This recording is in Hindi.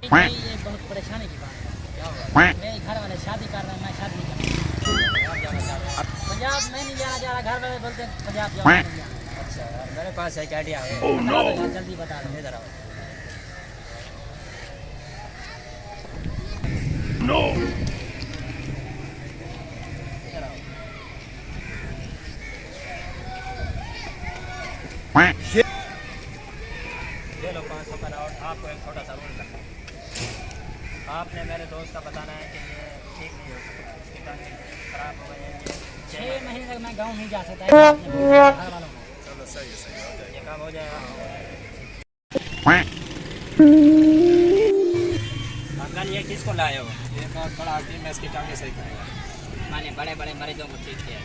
ये बहुत परेशानी की बात है। मेरे घर वाले शादी कर रहे हैं, मैं शादी नहीं करता। पंजाब में नहीं जाना चाह रहा, घर वाले बोलते हैं पंजाब जाओ, नहीं जाना। अच्छा यार, मेरे पास एक आइडिया है। बता दो यार, जल्दी बता दो। इधर आओ। इधर आओ। ये लो 500 का नोट। आपको एक छोटा सा रूल करना है। आपने मेरे दोस्त का बताना है कि ये ठीक नहीं हो सकता, इसकी टांगे खराब हो गई है। ये 6 महीने तक मैं गाँव नहीं जा सकता है, आपने बोला घर वालों को। चलो सही है, सही हो जाएगा, ये काम हो जाएगा। अंकल ये किसको लाए हो? ये बहुत बड़ा टीम है, इसकी टांगे सही करेगा। मैंने बड़े बड़े मरीजों को ठीक किया।